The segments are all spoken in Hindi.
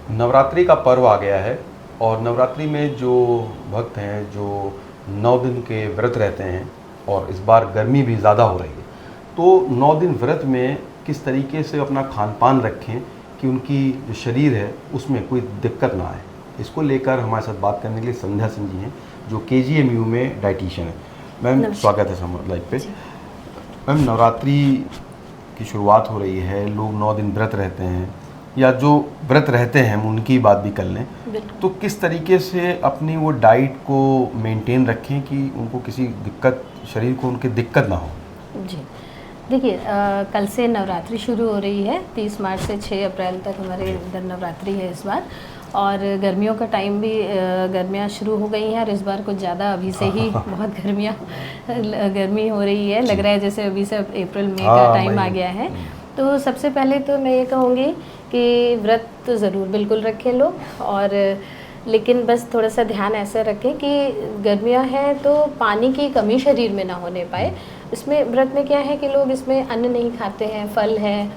नवरात्रि का पर्व आ गया है और नवरात्रि में जो भक्त हैं जो 9 दिन के व्रत रहते हैं और इस बार गर्मी भी ज़्यादा हो रही है, तो 9 दिन व्रत में किस तरीके से अपना खान पान रखें कि उनकी जो शरीर है उसमें कोई दिक्कत ना आए। इसको लेकर हमारे साथ बात करने के लिए संध्या सिंह जी हैं जो KGMU में डाइटिशियन है। मैम स्वागत है समर लाइव पे। मैम नवरात्रि की शुरुआत हो रही है, लोग 9 दिन व्रत रहते हैं या जो व्रत रहते हैं हम उनकी बात भी कर लें, तो किस तरीके से अपनी वो डाइट को मेंटेन रखें कि उनको किसी दिक्कत, शरीर को उनकी दिक्कत ना हो। जी देखिए, कल से नवरात्रि शुरू हो रही है। 30 मार्च से 6 अप्रैल तक हमारे इधर नवरात्रि है इस बार। और गर्मियों का टाइम भी, गर्मियाँ शुरू हो गई हैं और इस बार कुछ ज़्यादा अभी से ही बहुत गर्मी हो रही है। लग रहा है जैसे अभी से अप्रैल मई का टाइम आ गया है। तो सबसे पहले तो मैं ये कहूँगी कि व्रत तो ज़रूर बिल्कुल रखें लोग, और लेकिन बस थोड़ा सा ध्यान ऐसा रखें कि गर्मियाँ हैं तो पानी की कमी शरीर में ना होने पाए। इसमें व्रत में क्या है कि लोग इसमें अन्न नहीं खाते हैं, फल हैं,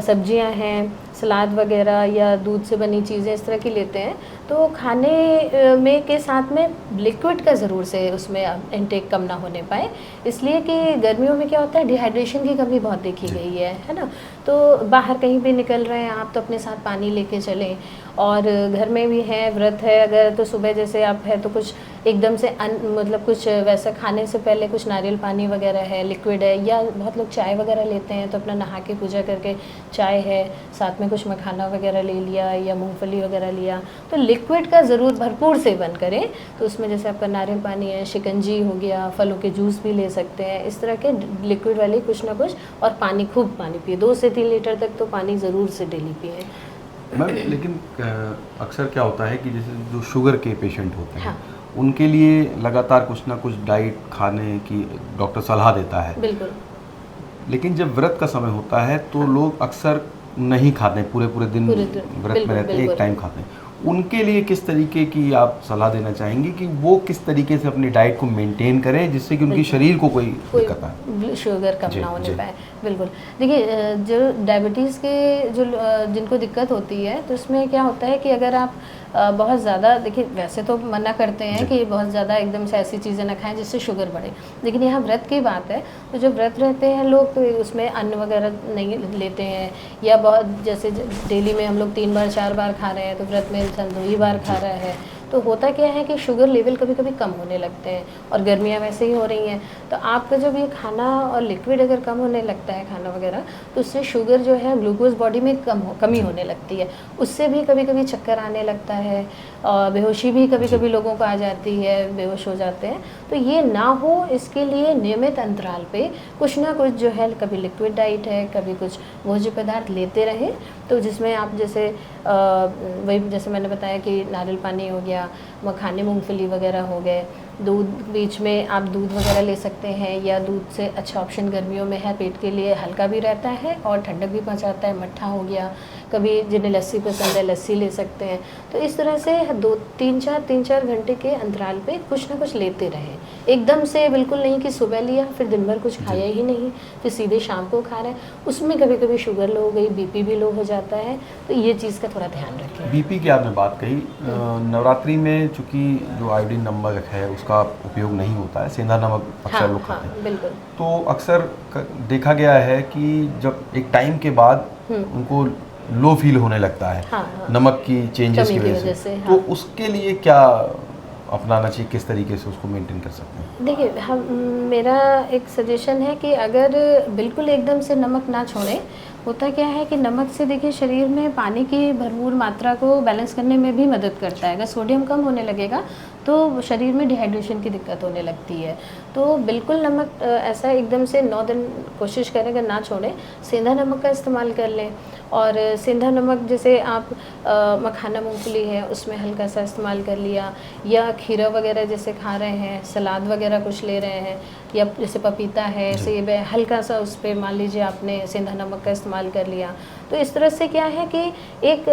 सब्जियां हैं, सलाद वगैरह या दूध से बनी चीज़ें इस तरह की लेते हैं। तो खाने में के साथ में लिक्विड का ज़रूर से उसमें इंटेक कम ना होने पाए, इसलिए कि गर्मियों में क्या होता है डिहाइड्रेशन की कमी बहुत देखी गई है ना। तो बाहर कहीं भी निकल रहे हैं आप तो अपने साथ पानी लेके चलें, और घर में भी है व्रत है अगर तो सुबह जैसे आप है तो कुछ एकदम से मतलब कुछ वैसा खाने से पहले कुछ नारियल पानी वगैरह है, लिक्विड है, या बहुत लोग चाय वगैरह लेते हैं तो अपना नहा के पूजा करके चाय है, साथ में कुछ मखाना वगैरह ले लिया या मूंगफली वगैरह लिया। तो लिक्विड का ज़रूर भरपूर सेवन करें। तो उसमें जैसे आपका नारियल पानी है, शिकंजी हो गया, फलों के जूस भी ले सकते हैं, इस तरह के लिक्विड वाली कुछ ना कुछ। और पानी, खूब पानी पिए, 2 से 3 लीटर तक तो पानी ज़रूर से डेली पिए। मैम लेकिन अक्सर क्या होता है कि जैसे जो शुगर के पेशेंट होते हैं, हाँ, उनके लिए लगातार कुछ ना कुछ डाइट खाने की डॉक्टर सलाह देता है। बिल्कुल। लेकिन जब व्रत का समय होता है तो हाँ, लोग अक्सर नहीं खाते, पूरे दिन व्रत में रहते हैं, एक टाइम खाते हैं। उनके लिए किस तरीके की आप सलाह देना चाहेंगे कि वो किस तरीके से अपनी डाइट को मेंटेन करें जिससे कि उनके शरीर को कोई दिक्कत आए, शुगर कम ना होने पाए। बिल्कुल। देखिए, जो डायबिटीज़ के जो जिनको दिक्कत होती है तो उसमें क्या होता है कि अगर आप बहुत ज़्यादा, देखिए वैसे तो मना करते हैं कि बहुत ज़्यादा एकदम से ऐसी चीज़ें ना खाएं जिससे शुगर बढ़े, लेकिन यहाँ व्रत की बात है तो जो व्रत रहते हैं लोग तो उसमें अन्न वगैरह नहीं लेते हैं, या बहुत जैसे डेली में हम लोग 3 बार 4 बार खा रहे हैं तो व्रत में इंसान 2 ही बार खा रहा है। तो होता क्या है कि शुगर लेवल कभी कभी कम होने लगते हैं, और गर्मियाँ वैसे ही हो रही हैं। तो आपका जब ये खाना और लिक्विड अगर कम होने लगता है खाना वगैरह, तो उससे शुगर जो है ग्लूकोज बॉडी में कमी होने लगती है। उससे भी कभी कभी चक्कर आने लगता है, और बेहोशी भी कभी कभी लोगों को आ जाती है, बेहोश हो जाते हैं। तो ये ना हो इसके लिए नियमित अंतराल पे कुछ ना कुछ जो है, कभी लिक्विड डाइट है, कभी कुछ भोज्य पदार्थ लेते रहें। तो जिसमें आप जैसे वही जैसे मैंने बताया कि नारियल पानी हो गया, मखाने मूंगफली वगैरह हो गए, दूध बीच में आप दूध वगैरह ले सकते हैं, या दूध से अच्छा ऑप्शन गर्मियों में है, पेट के लिए हल्का भी रहता है और ठंडक भी पहुंचाता है, मट्ठा हो गया। कभी जिन्हें लस्सी पसंद है लस्सी ले सकते हैं। तो इस तरह से 3-4 घंटे के अंतराल पे कुछ ना कुछ लेते रहें। एकदम से बिल्कुल नहीं कि सुबह लिया फिर दिन भर कुछ खाया ही नहीं, फिर सीधे शाम को खा रहे हैं, उसमें कभी कभी शुगर लो हो गई, BP भी लो हो जाता है। तो ये चीज़ का थोड़ा ध्यान रखें। BP की आपने बात कही, नवरात्रि में चूँकि जो आयोडीन नमक है उसका उपयोग नहीं होता है, सेंधा नमक अक्सर लोग खाते हैं। बिल्कुल। तो अक्सर देखा गया है कि जब एक टाइम के बाद उनको लो फील होने लगता है, नमक की चेंजेस की वजह से। तो उसके लिए क्या अपनाना चाहिए, किस तरीके से उसको मेंटेन कर सकते हैं? देखिए, मेरा एक सजेशन है कि अगर बिल्कुल एकदम से नमक ना छोड़ें। होता क्या है कि नमक से देखिए शरीर में पानी की भरपूर मात्रा को बैलेंस करने में भी मदद करता है। अगर सोडियम कम होने लगेगा तो शरीर में डिहाइड्रेशन की दिक्कत होने लगती है। तो बिल्कुल नमक ऐसा एकदम से 9 दिन कोशिश करें अगर ना छोड़ें, सेंधा नमक का इस्तेमाल कर लें। और सेंधा नमक जैसे आप मखाना मूंगफली है उसमें हल्का सा इस्तेमाल कर लिया, या खीरा वगैरह जैसे खा रहे हैं, सलाद वगैरह कुछ ले रहे हैं, या जैसे पपीता है, सेब है, हल्का सा उस पर मान लीजिए आपने सेंधा नमक का इस्तेमाल कर लिया। तो इस तरह से क्या है कि एक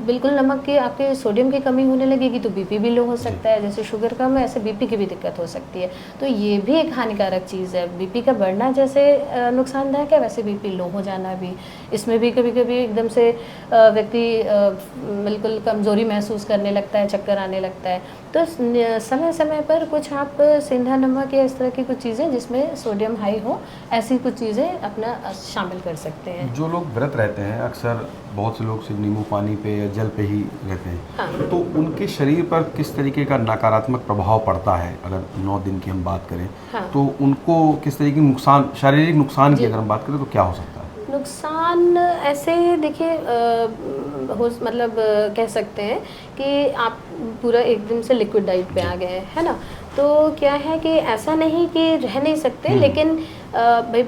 बिल्कुल नमक की आपके सोडियम की कमी होने लगेगी तो BP भी लो हो सकता है। जैसे शुगर कम है ऐसे BP की भी दिक्कत हो सकती है। तो ये भी एक हानिकारक चीज़ है। BP का बढ़ना जैसे नुकसानदायक है, वैसे BP लो हो जाना भी इसमें भी कभी कभी एकदम से व्यक्ति बिल्कुल कमज़ोरी महसूस करने लगता है, चक्कर आने लगता है। तो समय समय पर कुछ आप सेंधा नमक या इस तरह की कुछ चीज़ें जिसमें सोडियम हाई हो, ऐसी कुछ चीज़ें अपना शामिल कर सकते हैं। जो लोग व्रत रहते हैं, अक्सर बहुत से लोग सिर्फ नींबू पानी पे या जल पे ही रहते हैं, हाँ। तो उनके शरीर पर किस तरीके का नकारात्मक प्रभाव पड़ता है? अगर 9 दिन की हम बात करें, हाँ। तो उनको किस तरीके की नुकसान, शारीरिक नुकसान की जी। अगर हम बात करें तो क्या हो सकता है? नुकसान ऐसे देखिए मतलब कह सकते हैं कि आप पूरा एकदम से लिक्विड डाइट पे आ गए हैं, है ना? तो क्या है कि ऐसा नहीं कि रह नहीं सकते, लेकिन भाई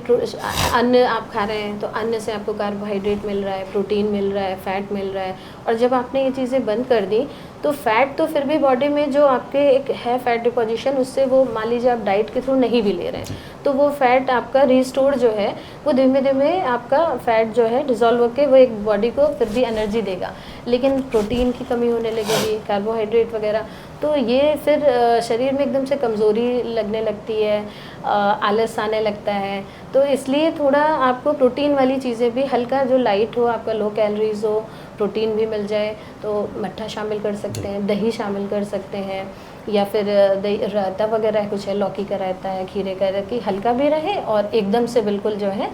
अन्न आप खा रहे हैं तो अन्न से आपको कार्बोहाइड्रेट मिल रहा है, प्रोटीन मिल रहा है, फैट मिल रहा है, और जब आपने ये चीज़ें बंद कर दी तो फैट तो फिर भी बॉडी में जो आपके एक है फैट डिपोजिशन, उससे वो मान लीजिए आप डाइट के थ्रू नहीं भी ले रहे हैं तो वो फैट आपका रिस्टोर जो है वो धीमे धीमे आपका फैट जो है डिज़ोल्व होकर वो एक बॉडी को फिर भी एनर्जी देगा, लेकिन प्रोटीन की कमी होने लगेगी, कार्बोहाइड्रेट वगैरह, तो ये फिर शरीर में एकदम से कमज़ोरी लगने लगती है, आलस आने लगता है। तो इसलिए थोड़ा आपको प्रोटीन वाली चीज़ें भी हल्का, जो लाइट हो, आपका लो कैलोरीज हो, प्रोटीन भी मिल जाए, तो मट्ठा शामिल कर सकते हैं, दही शामिल कर सकते हैं, या फिर दही रायता वगैरह कुछ है, लौकी का रायता है, खीरे का, कि हल्का भी रहे और एकदम से बिल्कुल जो है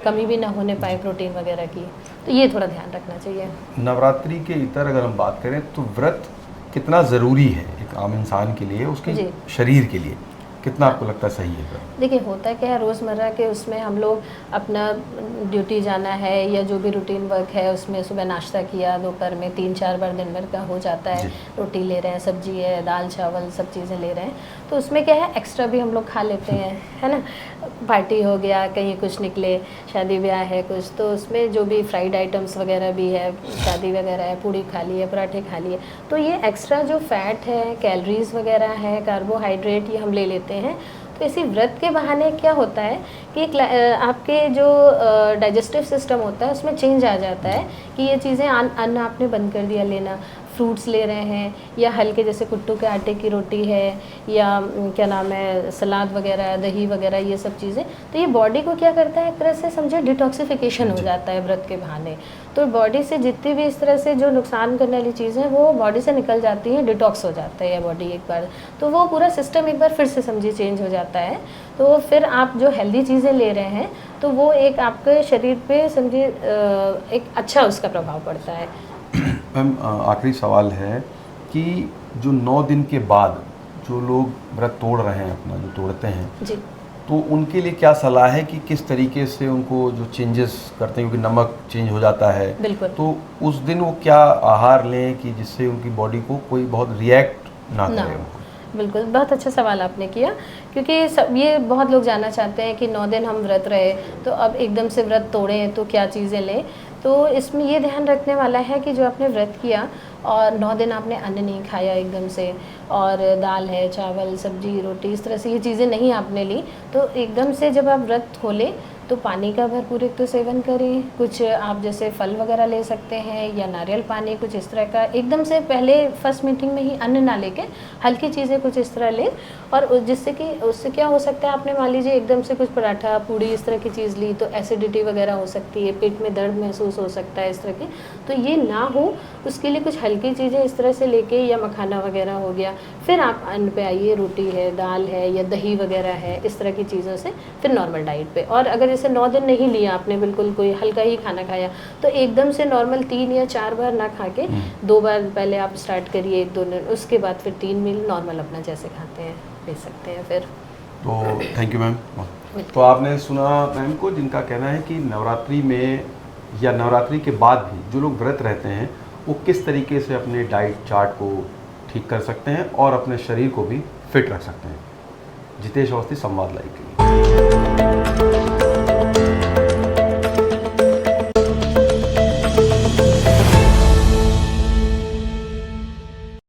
कमी भी ना होने पाए प्रोटीन वगैरह की, तो ये थोड़ा ध्यान रखना चाहिए। नवरात्रि के इतर अगर हम बात करें तो व्रत कितना ज़रूरी है एक आम इंसान के लिए, उसके शरीर के लिए कितना आपको लगता है सही है? देखिए होता क्या है, रोज़मर्रा के उसमें हम लोग अपना ड्यूटी जाना है या जो भी रूटीन वर्क है उसमें सुबह नाश्ता किया, दोपहर में 3-4 बार दिन भर का हो जाता है, रोटी ले रहे हैं, सब्जी है, दाल चावल सब चीज़ें ले रहे हैं, तो उसमें क्या है एक्स्ट्रा भी हम लोग खा लेते हैं, है ना? पार्टी हो गया, कहीं कुछ निकले, शादी ब्याह है कुछ, तो उसमें जो भी फ्राइड आइटम्स वगैरह भी है, शादी वगैरह है, पूड़ी खा ली है, पराठे खा लिए, तो ये एक्स्ट्रा जो फैट है, कैलोरीज वगैरह है, कार्बोहाइड्रेट, ये हम ले लेते हैं। तो इसी व्रत के बहाने क्या होता है कि आपके जो डाइजेस्टिव सिस्टम होता है उसमें चेंज आ जाता है कि ये चीज़ें अन्न आपने बंद कर दिया लेना, फ्रूट्स ले रहे हैं, या हल्के जैसे कुट्टू के आटे की रोटी है, या क्या नाम है, सलाद वगैरह, दही वगैरह, ये सब चीज़ें, तो ये बॉडी को क्या करता है, एक तरह से समझे डिटॉक्सिफिकेशन हो जाता है व्रत के बहाने। तो बॉडी से जितनी भी इस तरह से जो नुकसान करने वाली चीज़ें वो बॉडी से निकल जाती हैं, डिटॉक्स हो जाता है ये बॉडी एक बार, तो वो पूरा सिस्टम एक बार फिर से समझिए चेंज हो जाता है। तो फिर आप जो हेल्दी चीज़ें ले रहे हैं तो वो एक आपके शरीर पे समझिए एक अच्छा उसका प्रभाव पड़ता है। मैम आखिरी सवाल है कि जो 9 दिन के बाद जो लोग व्रत तोड़ रहे हैं अपना, जो तोड़ते हैं जी, तो उनके लिए क्या सलाह है कि किस तरीके से उनको जो चेंजेस करते हैं, क्योंकि नमक चेंज हो जाता है, बिल्कुल, तो उस दिन वो क्या आहार लें कि जिससे उनकी बॉडी को कोई बहुत रिएक्ट ना करे उनको? बिल्कुल, बहुत अच्छा सवाल आपने किया, क्योंकि सब ये बहुत लोग जानना चाहते हैं कि 9 दिन हम व्रत रहे तो अब एकदम से व्रत तोड़ें तो क्या चीज़ें लें। तो इसमें ये ध्यान रखने वाला है कि जो आपने व्रत किया और 9 दिन आपने अन्न नहीं खाया एकदम से, और दाल है, चावल, सब्जी, रोटी, इस तरह से ये चीज़ें नहीं आपने ली, तो एकदम से जब आप व्रत खोलें तो पानी का भरपूर एक तो सेवन करें, कुछ आप जैसे फल वगैरह ले सकते हैं या नारियल पानी, कुछ इस तरह का, एकदम से पहले फर्स्ट मीटिंग में ही अन्न ना लेके हल्की चीज़ें कुछ इस तरह लें, और जिससे कि उससे क्या हो सकता है, आपने मान लीजिए एकदम से कुछ पराठा, पूड़ी इस तरह की चीज़ ली तो एसिडिटी वगैरह हो सकती है, पेट में दर्द महसूस हो सकता है इस तरह की, तो ये ना हो उसके लिए कुछ हल्की चीज़ें इस तरह से लेके, या मखाना वगैरह हो गया, फिर आप अन्न पे आइए, रोटी है, दाल है या दही वगैरह है, इस तरह की चीज़ों से फिर नॉर्मल डाइट पे। और अगर जैसे 9 दिन नहीं लिया आपने, बिल्कुल कोई हल्का ही खाना खाया, तो एकदम से नॉर्मल 3 या 4 बार ना खा के 2 बार पहले आप स्टार्ट करिए 1-2 दिन, उसके बाद फिर 3 मील नॉर्मल अपना जैसे खाते हैं ले सकते हैं फिर। तो थैंक यू मैम। तो आपने सुना मैम को, जिनका कहना है कि नवरात्रि में या नवरात्रि के बाद भी जो लोग व्रत रहते हैं वो किस तरीके से अपने डाइट चार्ट को ठीक कर सकते हैं और अपने शरीर को भी फिट रख सकते हैं। जितेश अवस्थी, संवाद लाइव के लिए।